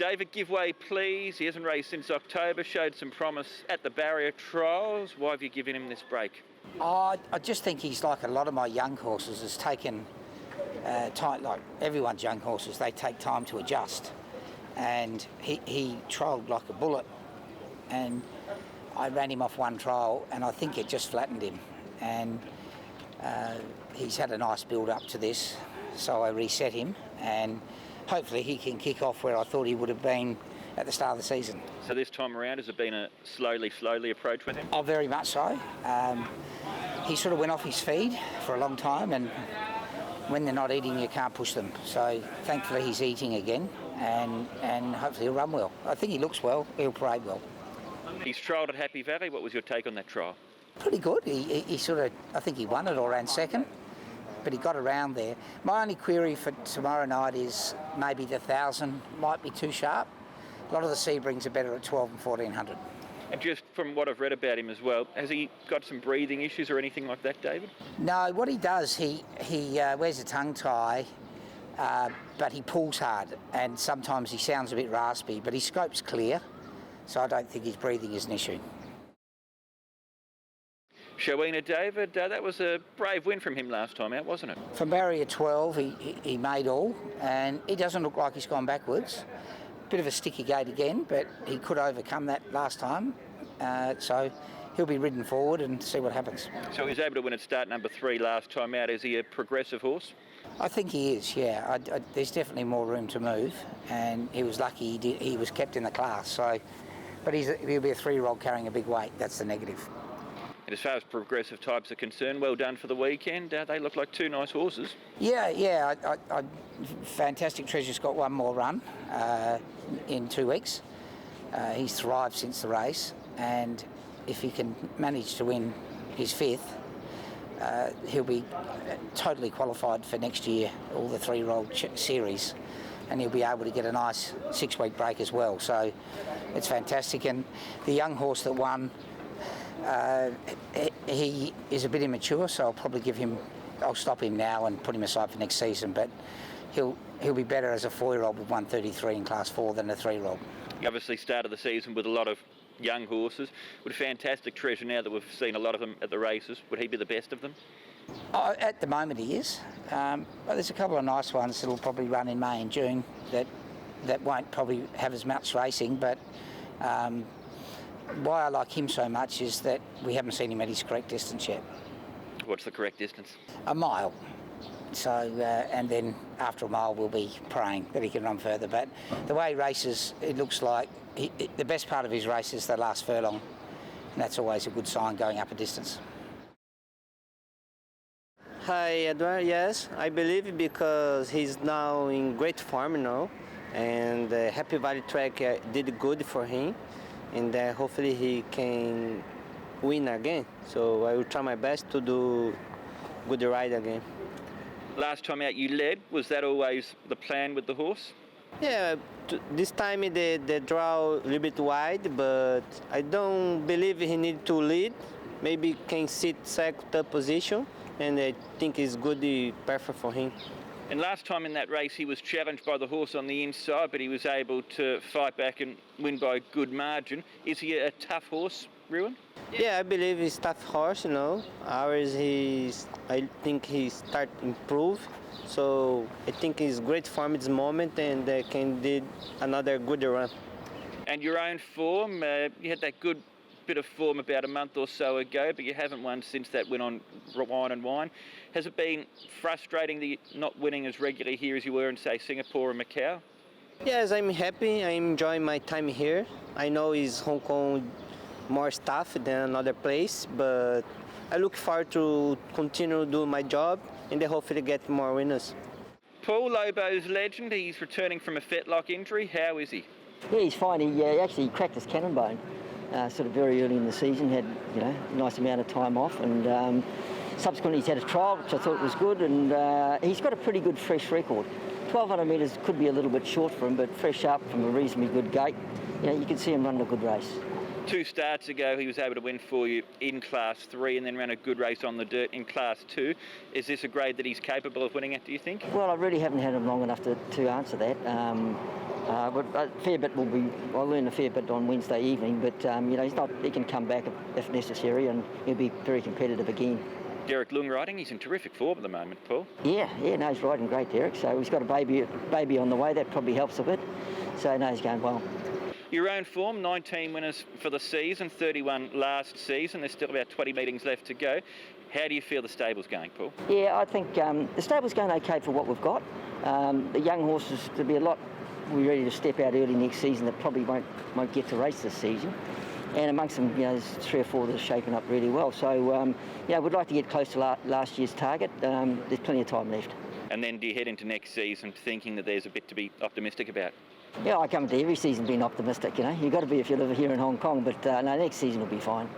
David, give way please. He hasn't raced since October, showed some promise at the barrier trials. Why have you given him this break? I just think he's like a lot of my young horses, has taken time, like everyone's young horses, they take time to adjust. And he trialled like a bullet, and I ran him off one trial and I think it just flattened him. And he's had a nice build up to this, so I reset him, and hopefully he can kick off where I thought he would have been at the start of the season. So this time around, has it been a slowly approach with him? Oh, very much so. He sort of went off his feed for a long time, and when they're not eating, you can't push them. So thankfully he's eating again, and hopefully he'll run well. I think he looks well, he'll parade well. He's trialled at Happy Valley. What was your take on that trial? Pretty good. He sort of, I think he won it or ran second, but he got around there. My only query for tomorrow night is maybe the 1,000 might be too sharp. A lot of the Sebrings are better at 12 and 1,400. And just from what I've read about him as well, has he got some breathing issues or anything like that, David? No, what he does, he wears a tongue tie, but he pulls hard, and sometimes he sounds a bit raspy, but his scope's clear, so I don't think his breathing is an issue. SHOWINA, David, that was a brave win from him last time out, wasn't it? From barrier 12, he made all, and he doesn't look like he's gone backwards. Bit of a sticky gate again, but he could overcome that last time, so he'll be ridden forward and see what happens. So he was able to win at start number 3 last time out. Is he a progressive horse? I think he is, yeah. There's definitely more room to move, and he was lucky he was kept in the class. So, but he'll be a 3-year-old carrying a big weight. That's the negative. And as far as progressive types are concerned, well done for the weekend. They look like 2 nice horses. Yeah. Fantastic Treasure's got one more run in 2 weeks. He's thrived since the race, and if he can manage to win his 5th, he'll be totally qualified for next year, all the 3-year-old series, and he'll be able to get a nice 6-week break as well. So it's fantastic. And the young horse that won, he is a bit immature, so I'll stop him now and put him aside for next season, but he'll be better as a 4-year-old with 133 in class 4 than a 3-year-old. You obviously started the season with a lot of young horses. With a fantastic Treasure now that we've seen a lot of them at the races, would he be the best of them? Oh, at the moment he is. But there's a couple of nice ones that'll probably run in May and June that won't probably have as much racing, but why I like him so much is that we haven't seen him at his correct distance yet. What's the correct distance? A mile. So, and then after a mile we'll be praying that he can run further. But the way he races, it looks like the best part of his race is the last furlong, and that's always a good sign going up a distance. Hi, Edward. Yes, I believe because he's now in great form now, and the Happy Valley track did good for him, and hopefully he can win again. So I will try my best to do good ride again. Last time out you led, was that always the plan with the horse? Yeah, this time the draw a little bit wide, but I don't believe he need to lead. Maybe can sit second, third position, and I think it's good, perfect for him. And last time in that race he was challenged by the horse on the inside, but he was able to fight back and win by a good margin. Is he a tough horse, Ruan? Yeah, I believe he's a tough horse, you know. Ours, I think he start improve. So I think he's great form at this moment, and can did another good run. And your own form, you had that good bit of form about a month or so ago, but you haven't won since that win on Ruan and Wine. Has it been frustrating that you're not winning as regularly here as you were in, say, Singapore and Macau? Yes, I'm happy. I'm enjoying my time here. I know it's Hong Kong more staff than another place, but I look forward to continue doing my job and then hopefully get more winners. Paul, LOBO'S legend, he's returning from a fetlock injury. How is he? Yeah, he's fine. He actually cracked his cannon bone sort of very early in the season, had a nice amount of time off, and subsequently he's had a trial, which I thought was good, and he's got a pretty good fresh record. 1,200 metres could be a little bit short for him, but fresh up from a reasonably good gate, you can see him running a good race. 2 starts ago, he was able to win for you in Class 3 and then ran a good race on the dirt in Class 2. Is this a grade that he's capable of winning at, do you think? Well, I really haven't had him long enough to answer that. But a fair bit I'll learn a fair bit on Wednesday evening, but he can come back if necessary, and he'll be very competitive again. Derek Lung riding, he's in terrific form at the moment, Paul. Yeah, no, he's riding great, Derek. So he's got a baby on the way. That probably helps a bit. So no, he's going well. Your own form, 19 winners for the season, 31 last season. There's still about 20 meetings left to go. How do you feel the stable's going, Paul? Yeah, I think the stable's going okay for what we've got. The young horses, there'll be a lot we're ready to step out early next season that probably won't get to race this season. And amongst them, there's 3 or 4 that are shaping up really well. So, we'd like to get close to last year's target. There's plenty of time left. And then do you head into next season thinking that there's a bit to be optimistic about? Yeah, I come into every season being optimistic, You've got to be if you live here in Hong Kong, but no, next season will be fine.